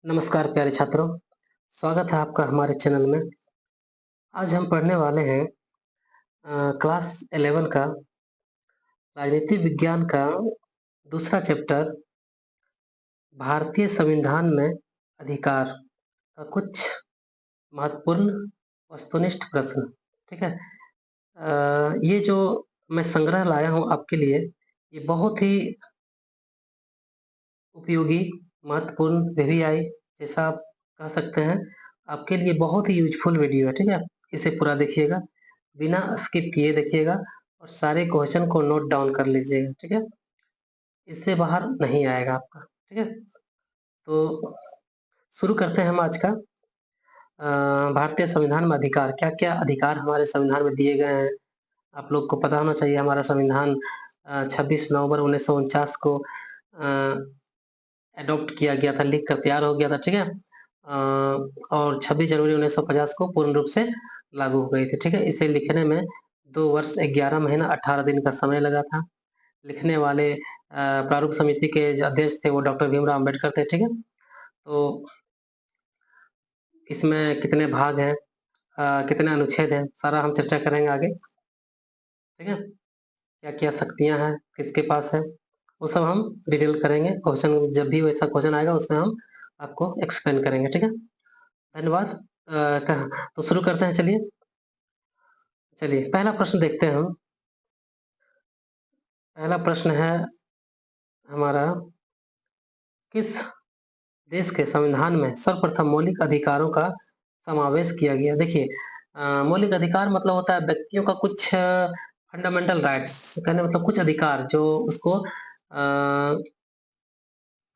नमस्कार प्यारे छात्रों, स्वागत है आपका हमारे चैनल में। आज हम पढ़ने वाले हैं क्लास 11 का राजनीति विज्ञान का दूसरा चैप्टर भारतीय संविधान में अधिकार का कुछ महत्वपूर्ण वस्तुनिष्ठ प्रश्न। ठीक है। ये जो मैं संग्रह लाया हूँ आपके लिए, ये बहुत ही उपयोगी, महत्वपूर्ण वीवीआई जैसा आप कह सकते हैं, आपके लिए बहुत ही यूज़फुल वीडियो है, ठीक है? इसे पूरा देखिएगा, बिना स्किप किए देखिएगा और सारे क्वेश्चन को नोट डाउन कर लीजिएगा, ठीक है? इससे बाहर नहीं आएगा आपका, ठीक है? तो शुरू करते हैं हम आज का भारतीय संविधान में अधिकार, क्या-क्या अधिकार हमारे संविधान में दिए गए हैं? आप लोग को पता होना चाहिए हमारा संविधान 26 नवंबर 1949 को एडॉप्ट किया गया था, लिख कर तैयार हो गया था, ठीक है? और 26 जनवरी 1950 को पूर्ण रूप से लागू हो गई थी, ठीक है? इसे लिखने में 2 वर्ष 11 महीना 18 दिन का समय लगा था। लिखने वाले प्रारूप समिति के जो अध्यक्ष थे वो डॉक्टर भीमराव अम्बेडकर थे, ठीक है? तो इसमें कितने भाग हैं, कितने अनुच्छेद हैं, सारा हम चर्चा करेंगे आगे, ठीक है? क्या-क्या शक्तियाँ हैं, किसके पास है, वो सब हम डिटेल करेंगे। क्वेश्चन जब भी वैसा क्वेश्चन आएगा उसमें हम आपको एक्सप्लेन करेंगे, ठीक है? धन्यवाद। तो शुरू करते हैं, चलिए पहला प्रश्न देखते हैं हम। पहला प्रश्न है हमारा, किस देश के संविधान में सर्वप्रथम मौलिक अधिकारों का समावेश किया गया? देखिए, मौलिक अधिकार मतलब होता है व्यक्तियों का कुछ फंडामेंटल राइट्स, कहने मतलब कुछ अधिकार जो उसको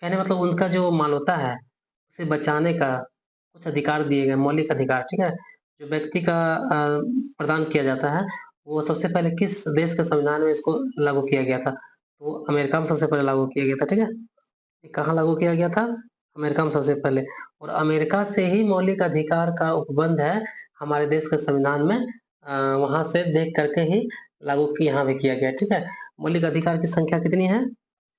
कहने मतलब उनका जो मानवता है, उसे बचाने का कुछ अधिकार दिए गए, मौलिक अधिकार, ठीक है? जो व्यक्ति का प्रदान किया जाता है, वो सबसे पहले किस देश के संविधान में इसको लागू किया गया था? तो अमेरिका में सबसे पहले लागू किया गया था, ठीक है? ये कहाँ लागू किया गया था? अमेरिका में सबसे पहले। और अमेरिका से ही मौलिक अधिकार का उपबंध है हमारे देश के संविधान में, वहाँ से देख करके ही लागू यहाँ भी किया गया, ठीक है? मौलिक अधिकार की संख्या कितनी है?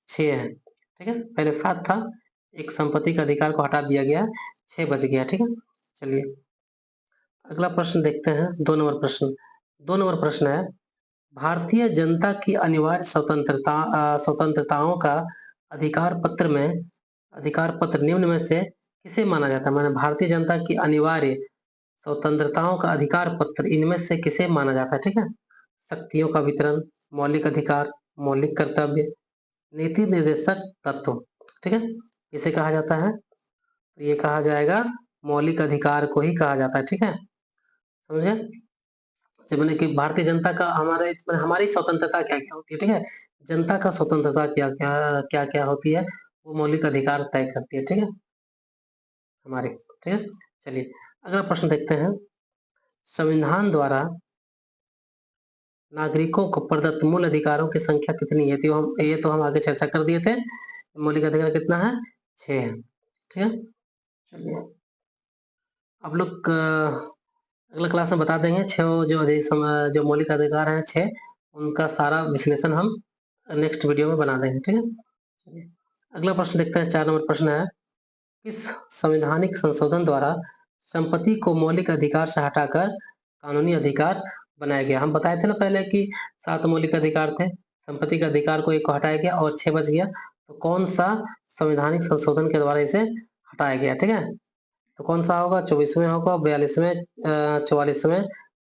6 है, ठीक है? पहले 7 था, एक संपत्ति के अधिकार को हटा दिया गया, 6 बच गया, ठीक है? चलिए, अगला प्रश्न देखते हैं, 2 नंबर प्रश्न। 2 नंबर प्रश्न है, भारतीय जनता की अनिवार्य स्वतंत्रताओं का अधिकार पत्र निम्न में से किसे माना जाता है? माने भारतीय जनता की अनिवार्य स्वतंत्रताओं का अधिकार पत्र इनमें से किसे माना जाता है, ठीक है? शक्तियों का वितरण, मौलिक अधिकार, मौलिक कर्तव्य, नीति निर्देशक तत्व, ठीक है? इसे कहा जाता है, तो ये कहा जाएगा मौलिक अधिकार को ही कहा जाता है, ठीक है? समझे? जैसे मैंने कि भारतीय जनता का हमारी स्वतंत्रता क्या-क्या होती है, ठीक है? जनता का स्वतंत्रता क्या-क्या होती है, वो मौलिक अधिकार तय करती है, ठीक है? हमारी, ठीक है? चलिए, अगला प्रश्न देखते हैं। संविधान द्वारा नागरिकों को प्रदत्त मूल अधिकारों की संख्या कितनी है? ये तो हम आगे चर्चा कर दिए थे। मौलिक अधिकार कितना है? 6 है, ठीक है? चलिए, आप लोग अगला क्लास में बता देंगे 6 जो मौलिक अधिकार हैं 6, उनका सारा विश्लेषण हम नेक्स्ट वीडियो में बना देंगे, ठीक है? चलिए, अगला प्रश्न देखते हैं, 4 नंबर प्रश्न है, किस संवैधानिक संशोधन द्वारा संपत्ति को मौलिक अधिकार से हटाकर कानूनी अधिकार बनाया गया? हम बताए थे ना पहले कि 7 मौलिक अधिकार थे, संपत्ति के अधिकार को 1 को हटाया गया और 6 बच गया। तो कौन-सा संवैधानिक संशोधन के द्वारा इसे हटाया गया, ठीक है? तो कौन-सा होगा? 24वें होगा, 42वें 44वें,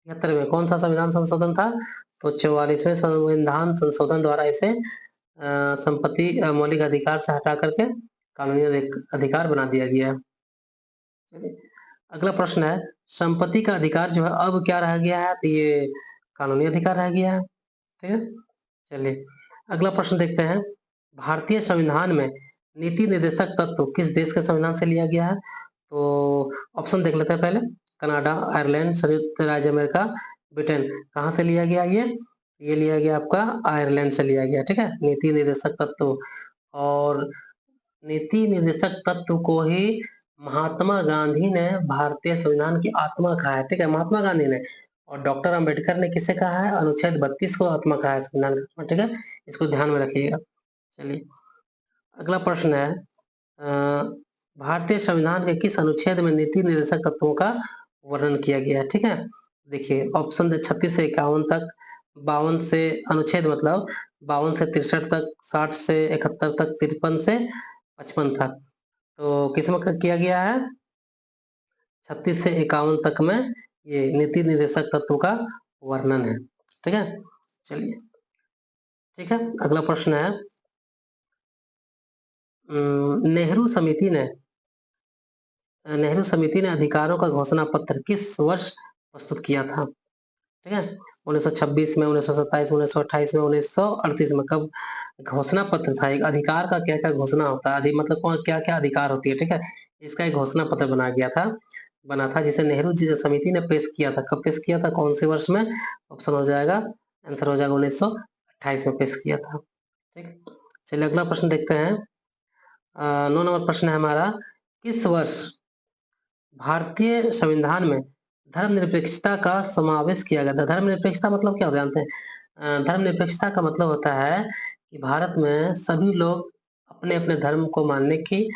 73वें, कौन-सा संविधान संशोधन था? तो 44वें संविधान संशोधन द्वारा इसे संपत्ति मौलिक अधिकार से हटा करके कानूनी अधिकार बना दिया गया है। चलिए, अगला प्रश्न है, संपत्ति का अधिकार जो है अब क्या रह गया है? तो ये कानूनी अधिकार रह गया है, ठीक है? चलिए, अगला प्रश्न देखते हैं, भारतीय संविधान में नीति निर्देशक तत्व किस देश के संविधान से लिया गया है? तो ऑप्शन देख लेते हैं पहले, कनाडा, आयरलैंड, संयुक्त राज्य अमेरिका, ब्रिटेन। कहाँ से लिया गया ये? ये लिया गया आपका आयरलैंड से लिया गया, ठीक है? नीति निर्देशक तत्व, और नीति निर्देशक तत्व को ही महात्मा गांधी ने भारतीय संविधान की आत्मा कहा है, ठीक है? महात्मा गांधी ने, और डॉक्टर अंबेडकर ने किसे कहा है? अनुच्छेद 32 को आत्मा कहा है संविधान का, आत्मा, ठीक है? इसको ध्यान में रखिएगा। चलिए, अगला प्रश्न है, भारतीय संविधान के किस अनुच्छेद में नीति निर्देशक तत्वों का वर्णन किया गया है? ठीक है, देखिए ऑप्शन 36 से 51 तक, 52 से अनुच्छेद मतलब 52 से 63 तक, 60 से 71 तक, 53 से 55 तक। तो किसमें किया गया है? 36 से 51 तक में ये नीति निर्देशक तत्वों का वर्णन है। ठीक है, चलिए ठीक है, अगला प्रश्न है नेहरू समिति ने अधिकारों का घोषणा पत्र किस वर्ष प्रस्तुत किया था? ठीक है, 1926 में, 1927 में, 1928 में, 1938 में। कब घोषणा पत्र था? एक अधिकार का क्या-क्या घोषणा होता है, मतलब कौन क्या-क्या अधिकार होती है, ठीक है? इसका एक घोषणा पत्र बना था जिसे नेहरू जी समिति ने पेश किया था। कब पेश किया था? कौन से वर्ष में? ऑप्शन हो जाएगा, आंसर हो जाएगा 1928 में पेश किया था। ठीक, चलिए अगला प्रश्न देखते हैं। 9 नंबर प्रश्न है हमारा, किस वर्ष भारतीय संविधान में धर्मनिरपेक्षता का समावेश किया गया था? धर्मनिरपेक्षता मतलब क्या होता है जानते हैं? धर्मनिरपेक्षता का मतलब होता है कि भारत में सभी लोग अपने-अपने धर्म को मानने की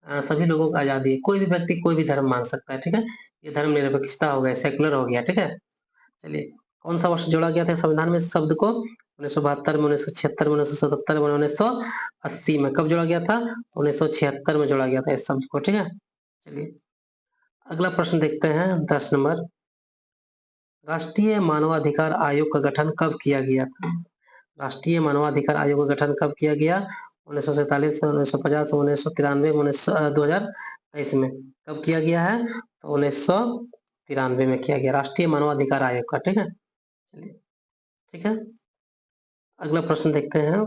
सभी लोगों को आज़ादी है। कोई भी व्यक्ति कोई भी धर्म मान सकता है, ठीक है? ये धर्मनिरपेक्षता हो गया, सेक्युलर हो गया, ठीक है? चलिए, कौन-सा वर्ष जोड़ा गया था संविधान में इस शब्द को? 1972 में, 1976 में, 1977 में, 1980 में। कब जोड़ा गया था? 1976 में जोड़ा गया था इस शब्द को, ठीक है? चलिए, अगला प्रश्न देखते हैं 10 नंबर। राष्ट्रीय मानवाधिकार आयोग का गठन कब किया गया था? राष्ट्रीय मानवाधिकार आयोग का गठन कब किया गया? 1947 में, 1950 में, 1993 में, 2023 में। कब किया गया है? तो 1993 में किया गया, राष्ट्रीय मानवाधिकार आयोग का, ठीक है? चलिए, ठीक है? अगला प्रश्न देखते हैं।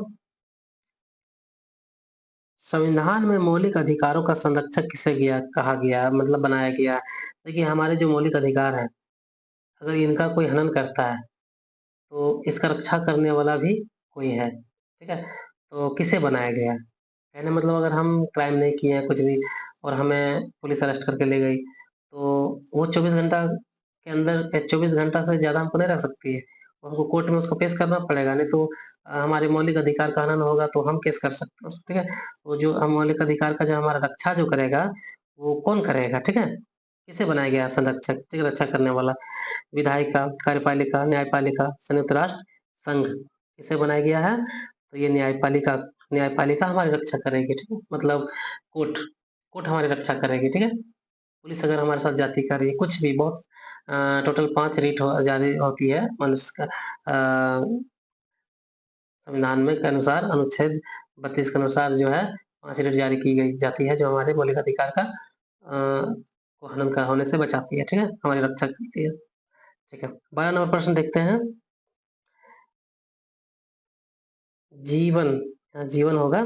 संविधान में मौलिक अधिकारों का संरक्षक किसे कहा गया है, मतलब बनाया गया है? देखिए, हमारे जो मौलिक अधिकार हैं, अगर इनका कोई हनन करता है तो इसका रक्षा करने वाला भी कोई है, ठीक है? तो किसे बनाया गया है? कहने मतलब अगर हम क्राइम नहीं किए हैं कुछ भी और हमें पुलिस अरेस्ट करके ले गई, तो वो 24 घंटा के अंदर 24 घंटा से ज़्यादा हमको नहीं रख सकती है। हमको कोर्ट में उसको पेश करना पड़ेगा, नहीं तो हमारे मौलिक अधिकार का हनन होगा तो हम केस कर सकते हैं, ठीक है? वो जो मौलिक अधिकार का जो हमारा रक्षा जो करेगा, वो कौन करेगा, ठीक है? किसे बनाया गया है संरक्षक, ठीक है, रक्षा करने वाला? विधायिका, कार्यपालिका, न्यायपालिका, संयुक्त राष्ट्र संघ, इसे बनाया गया है। तो ये न्यायपालिका हमारी रक्षा करेगी, ठीक है? मतलब कोर्ट कोर्ट हमारी रक्षा करेगी, ठीक है? पुलिस अगर हमारे साथ जाति कर रही है, कुछ भी बहुत टोटल 5 रीट जारी होती है मनुष्य का संविधान में के अनुसार, अनुच्छेद 32 के अनुसार जो है 5 रीट जारी की गई जाती है, जो हमारे मौलिक अधिकार का को हनन का होने से बचाती है, ठीक है? हमारी रक्षा करती है। ठीक है, 12 नंबर प्रश्न देखते हैं। जीवन, जीवन होगा,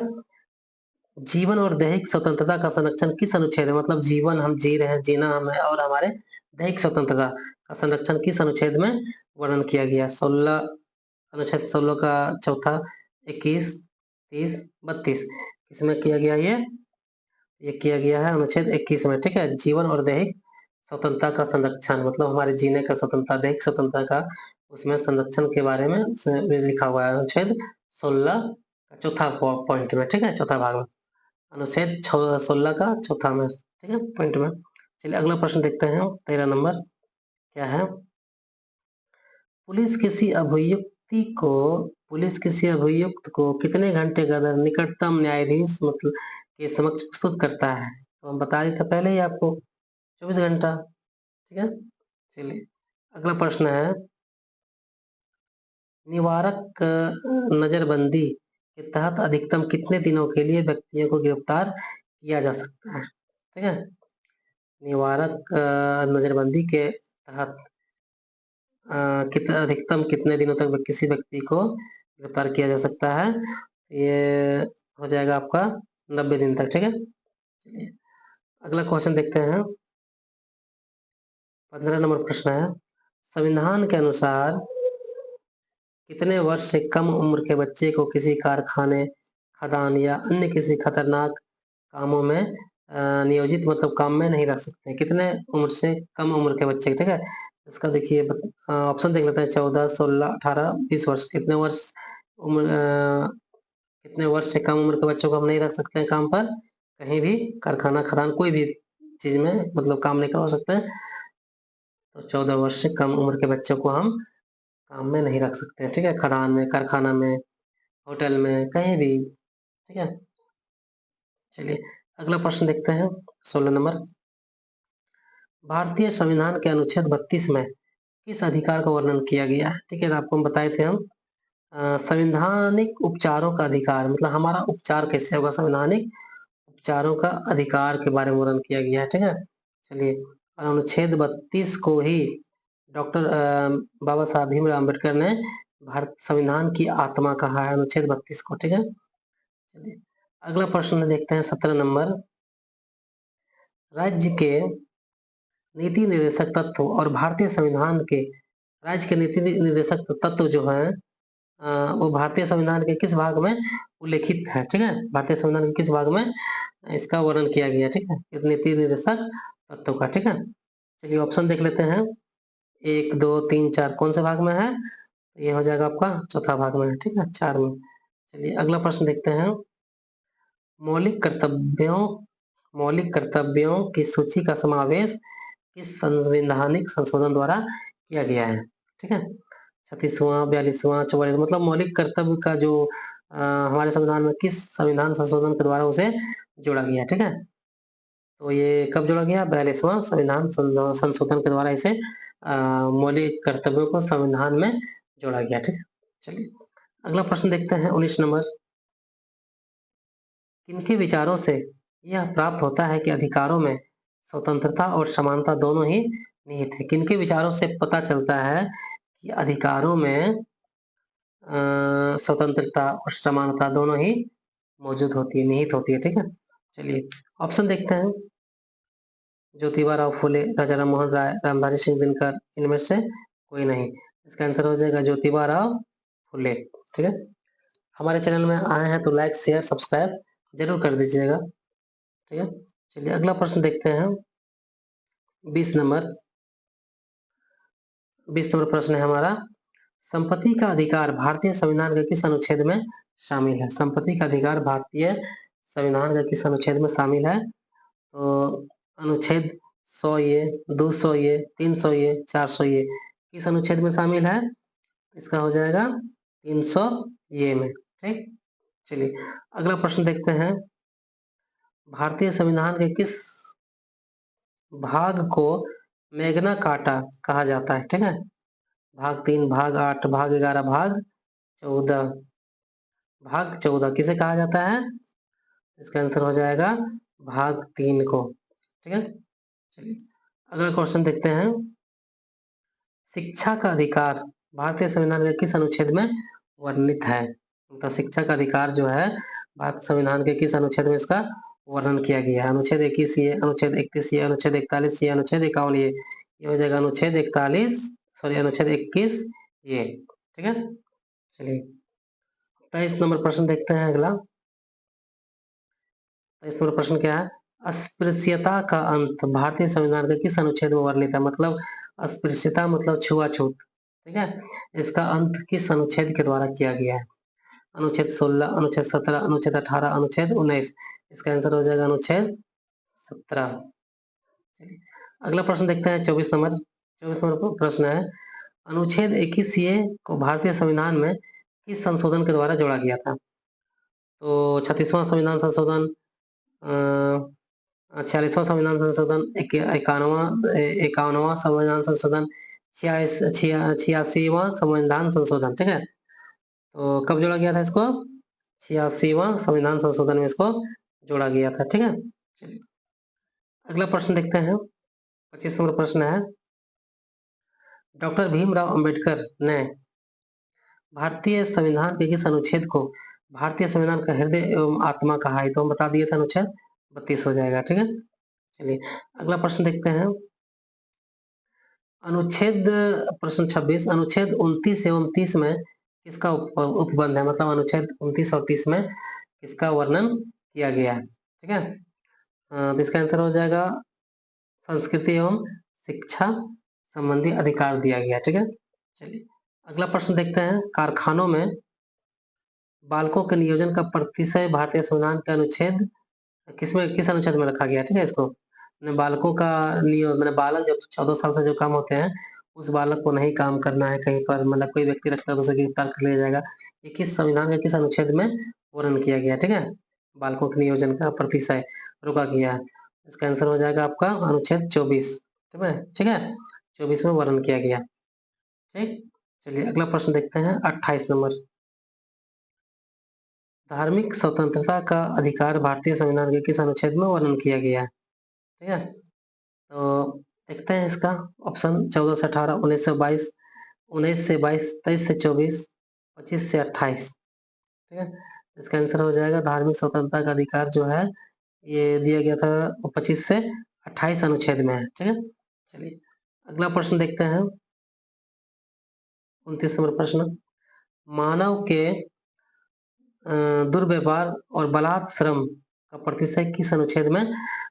जीवन और दैहिक स्वतंत्रता का संरक्षण किस अनुच्छेद में, मतलब जीवन हम जी रहे हैं, जीना हमें और हमारे दैहिक स्वतंत्रता का संरक्षण किस अनुच्छेद में वर्णन किया गया? 16 अनुच्छेद 16 का चौथा, 21, 30, 32 किसमें किया गया ये किया गया है अनुच्छेद 21 में, ठीक है? जीवन और दैहिक स्वतंत्रता का संरक्षण मतलब हमारे जीने का स्वतंत्रता, दैहिक स्वतंत्रता का उसमें संरक्षण के बारे में उसमें लिखा हुआ है अनुच्छेद 16 का चौथा पॉइंट में, ठीक है? चौथा भाग में, अनुच्छेद 16 का चौथा में, ठीक है? पॉइंट में। चलिए अगला प्रश्न देखते हैं, 13 नंबर क्या है? पुलिस किसी को कितने घंटे के अंदर निकटतम न्यायाधीश मतलब के समक्ष प्रस्तुत करता है? तो हम बता दिए थे पहले ही आपको, 24 घंटा, ठीक है? चलिए अगला प्रश्न है, निवारक नज़रबंदी के तहत अधिकतम कितने दिनों के लिए व्यक्तियों को गिरफ्तार किया जा सकता है? ठीक है? निवारक नज़रबंदी के तहत अधिकतम कितने दिनों तक किसी व्यक्ति को गिरफ्तार किया जा सकता है? ये हो जाएगा आपका 90 दिन तक, ठीक है? चलिए अगला क्वेश्चन देखते हैं, 15 नंबर प्रश्न है, संविधान के अनुसार कितने वर्ष से कम उम्र के बच्चे को किसी कारखाने, खदान या अन्य किसी खतरनाक कामों में नियोजित मतलब काम में नहीं रख सकते? कितने उम्र से कम उम्र के बच्चे, ठीक है? इसका देखिए ऑप्शन देख लेते हैं, 14, 16, 18, 20 वर्ष। उम्र कितने वर्ष से कम उम्र के बच्चों को हम नहीं रख सकते हैं काम पर? कहीं भी कारखाना, खदान, कोई भी चीज में मतलब काम नहीं करवा सकते हैं। तो 14 वर्ष से कम उम्र के बच्चों को हम काम में नहीं रख सकते हैं, ठीक है। खदान में, कारखाना में, होटल में, कहीं भी, ठीक है। चलिए अगला प्रश्न देखते हैं, 16 नंबर। भारतीय संविधान के अनुच्छेद 32 में किस अधिकार का वर्णन किया गया है? ठीक है, तो आपको हम बताए थे हम संवैधानिक उपचारों का अधिकार, मतलब हमारा उपचार कैसे होगा, संवैधानिक उपचारों का अधिकार के बारे में वर्णन किया गया है, ठीक है। चलिए, और अनुच्छेद 32 को ही डॉक्टर बाबा साहब भीमराव अम्बेडकर ने भारत संविधान की आत्मा कहा है, अनुच्छेद 32 को, ठीक है। चलिए अगला प्रश्न देखते हैं, 17 नंबर। राज्य के नीति निर्देशक तत्व और भारतीय संविधान के, राज्य के नीति निर्देशक तत्व जो है वो भारतीय संविधान के किस भाग में उल्लेखित है, ठीक है। भारतीय संविधान के किस भाग में इसका वर्णन किया गया, ठीक है, नीति निर्देशक तत्व का, ठीक है। चलिए ऑप्शन देख लेते हैं, 1 2 3 4 कौन से भाग में है? ये हो जाएगा आपका चौथा भाग में, ठीक है, 4 में। चलिए अगला प्रश्न देखते हैं, मौलिक कर्तव्यों मौलिक कर्तव्यों की सूची का समावेश किस संवैधानिक संशोधन द्वारा किया गया है, ठीक है। 36वां, 42वां, 44, मतलब मौलिक कर्तव्य का जो हमारे संविधान में किस संविधान संशोधन के द्वारा उसे जोड़ा गया, ठीक है। तो ये कब जोड़ा गया? 42वां संविधान संशोधन के द्वारा इसे मौलिक कर्तव्यों को संविधान में जोड़ा गया, ठीक है। चलिए अगला प्रश्न देखते हैं, 19 नंबर। किनके विचारों से यह प्राप्त होता है कि अधिकारों में स्वतंत्रता और समानता दोनों ही निहित है? किनके विचारों से पता चलता है कि अधिकारों में स्वतंत्रता और समानता दोनों ही मौजूद होती है, निहित होती है, ठीक है। चलिए ऑप्शन देखते हैं, ज्योतिबा राव फुले, राजा राममोहन राय, रामधारी सिंह दिनकर, इनमें से कोई नहीं। इसका आंसर हो जाएगा ज्योतिबा राव फुले, ठीक है। हमारे चैनल में आए हैं तो लाइक शेयर सब्सक्राइब जरूर कर दीजिएगा, ठीक है। चलिए अगला प्रश्न देखते हैं, 20 नंबर। 20 नंबर प्रश्न है हमारा, संपत्ति का अधिकार भारतीय संविधान के किस अनुच्छेद में शामिल है? संपत्ति का अधिकार भारतीय संविधान के किस अनुच्छेद में शामिल है? तो अनुच्छेद 100 ये, 200 ये, 300 ये, 400 ये, किस अनुच्छेद में शामिल है? इसका हो जाएगा 300 ये में, ठीक। चलिए अगला प्रश्न देखते हैं, भारतीय संविधान के किस भाग को मैग्ना कार्टा कहा जाता है, ठीक है। भाग 3, भाग 8, भाग 11, भाग 14। भाग 14 किसे कहा जाता है? इसका आंसर हो जाएगा भाग 3 को, ठीक है। चलिए अगला क्वेश्चन देखते हैं, शिक्षा का अधिकार भारतीय संविधान के किस अनुच्छेद में वर्णित है? तो शिक्षा का अधिकार जो है भारत संविधान के किस अनुच्छेद में इसका वर्णन किया गया है? अनुच्छेद 21 ये, अनुच्छेद 31 ये, अनुच्छेद 41 ये, अनुच्छेद 51 ये हो जाएगा अनुच्छेद 41, सॉरी अनुच्छेद 21 ये, ठीक है। चलिए 23 नंबर प्रश्न देखते हैं अगला। 23 नंबर प्रश्न क्या है? अस्पृश्यता का अंत भारतीय संविधान के किस अनुच्छेद में वर्णित है? मतलब अस्पृश्यता मतलब छुआछूत, ठीक है, इसका अंत किस अनुच्छेद के द्वारा किया गया है? अनुच्छेद 16, अनुच्छेद 17, अनुच्छेद 18, अनुच्छेद 19। इसका आंसर हो जाएगा अनुच्छेद 17। चलिए अगला प्रश्न देखते हैं, 24 नंबर। 24 नंबर प्रश्न है, अनुच्छेद 21 ये को भारतीय संविधान में किस संशोधन के द्वारा जोड़ा गया था? तो 36वां संविधान संशोधन, 46वां संविधान संशोधन, 51वां संविधान संशोधन, 86वां संविधान संशोधन, ठीक है। तो कब जोड़ा गया था इसको? 86वां संविधान संशोधन में इसको जोड़ा गया था, ठीक है। चलिए अगला प्रश्न देखते हैं, 25 नंबर प्रश्न है, डॉक्टर भीमराव अंबेडकर ने भारतीय संविधान के किस अनुच्छेद को भारतीय संविधान का हृदय एवं आत्मा कहा है? तो हम बता दिए थे अनुच्छेद 32 हो जाएगा, ठीक है। चलिए अगला प्रश्न देखते हैं, अनुच्छेद प्रश्न 26, अनुच्छेद 29 एवं 30 में किसका उपबंध है? मतलब अनुच्छेद 29 और 30 में किसका वर्णन किया गया है, ठीक है। तो इसका आंसर हो जाएगा संस्कृति एवं शिक्षा संबंधी अधिकार दिया गया, ठीक है। चलिए अगला प्रश्न देखते हैं, कारखानों में बालकों के नियोजन का प्रतिशय भारतीय संविधान के अनुच्छेद किस अनुच्छेद में रखा गया है, ठीक है इसको? बालकों का नियो मैंने बालक जब 14 साल से जो कम होते हैं, उस बालक को नहीं काम करना है कहीं पर, मतलब कोई व्यक्ति रखता है तो उसे गिरफ्तार कर लिया जाएगा। ये किस संविधान के किस अनुच्छेद में वर्णन किया गया है, ठीक है? बालकों के नियोजन का प्रतिशय रोका गया है। इसका आंसर हो जाएगा आपका अनुच्छेद 24, ठीक है? ठीक है? 24 में वर्णन किया गया। ठीक? चलिए अगला प्रश्न देखते हैं 28 नंबर। धार्मिक स्वतंत्रता का अधिकार भारतीय संविधान के किस अनुच्छेद में वर्णन किया गया है? ठीक है? तो देखते हैं इसका ऑप्शन 14 से 18, 19 से 22, 19 से 22, 23 से 24, 25 से 28, ठीक है? इसका आंसर हो जाएगा धार्मिक स्वतंत्रता का अधिकार जो है ये दिया गया था 25 से 28 अनुच्छेद में है, ठीक है? चलिए अगला प्रश्न देखते हैं 29 नंबर प्रश्न। मानव के दुर्व्यवहार और बलात् श्रम का प्रतिशत किस अनुच्छेद में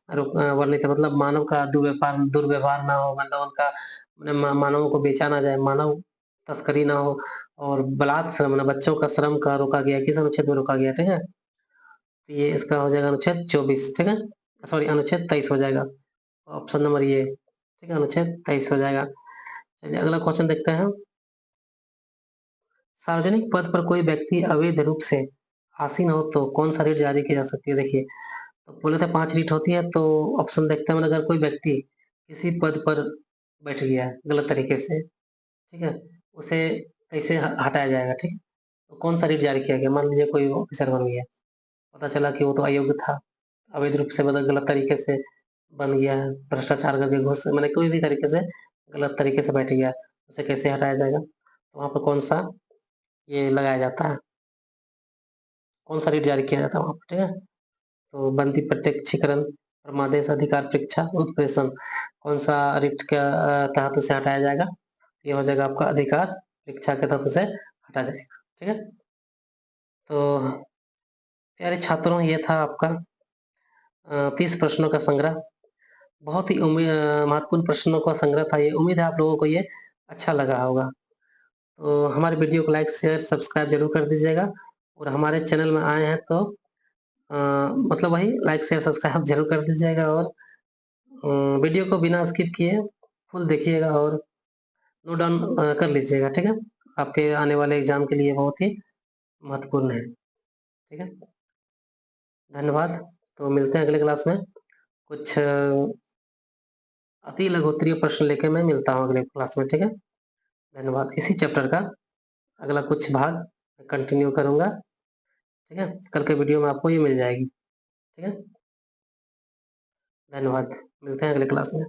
वर्णित है? मतलब मानव का दुर्व्यवहार ना हो, मतलब उनका मानवों को बेचा ना जाए, मानव तस्करी ना हो, और बलात् श्रम मतलब बच्चों का श्रम का रोका गया, किस अनुच्छेद में रोका गया, ठीक है? तो ये इसका हो जाएगा अनुच्छेद 24, ठीक है? सॉरी अनुच्छेद 23 हो जाएगा। ऑप्शन नंबर ये, ठीक है? अनुच्छेद 23 हो जाएगा। चलिए अगला क्वेश्चन देखते हैं। सार्वजनिक पद पर कोई व्यक्ति अवैध रूप से आसीन हो तो कौन सा रीट जारी की जा सकती है? देखिए, तो बोले थे 5 रीट होती है, तो ऑप्शन देखते हैं। मतलब अगर कोई व्यक्ति किसी पद पर बैठ गया है गलत तरीके से, ठीक है? उसे कैसे हटाया जाएगा, ठीक है? तो कौन सा रीट जारी किया गया? मान लीजिए कोई ऑफिसर बन गया, पता चला कि वो तो अयोग्य था, अवैध रूप से मतलब गलत तरीके से बन गया है, भ्रष्टाचार करके घूस मैंने कोई भी तरीके से गलत तरीके से बैठ गया, उसे कैसे हटाया जाएगा? तो वहाँ पर कौन सा ये लगाया जाता है, कौन सा रीट जारी किया जाता है वहाँ पर, ठीक है? तो बंदी प्रत्यक्षीकरण, परमादेश, अधिकार परीक्षा, उत्प्रेषण, कौन सा रीट के तहत उसे हटाया जाएगा? ये हो जाएगा आपका अधिकार परीक्षा के तहत उसे हटा जाएगा, ठीक है? तो प्यारे छात्रों ये था आपका 30 प्रश्नों का संग्रह। बहुत ही महत्वपूर्ण प्रश्नों का संग्रह था ये। उम्मीद है आप लोगों को ये अच्छा लगा होगा। तो हमारे वीडियो को लाइक, शेयर, सब्सक्राइब ज़रूर कर दीजिएगा, और हमारे चैनल में आए हैं तो अ, मतलब वही लाइक, शेयर, सब्सक्राइब ज़रूर कर दीजिएगा, और वीडियो को बिना स्किप किए फुल देखिएगा और नोट डाउन कर लीजिएगा, ठीक है? आपके आने वाले एग्ज़ाम के लिए बहुत ही महत्वपूर्ण है, ठीक है? धन्यवाद। तो मिलते हैं अगले क्लास में। कुछ अति लघुत्तरीय प्रश्न लेके मैं मिलता हूँ अगले क्लास में, ठीक है? धन्यवाद। इसी चैप्टर का अगला कुछ भाग कंटिन्यू करूँगा, ठीक है? कल के वीडियो में आपको ये मिल जाएगी, ठीक है? धन्यवाद। मिलते हैं अगले क्लास में।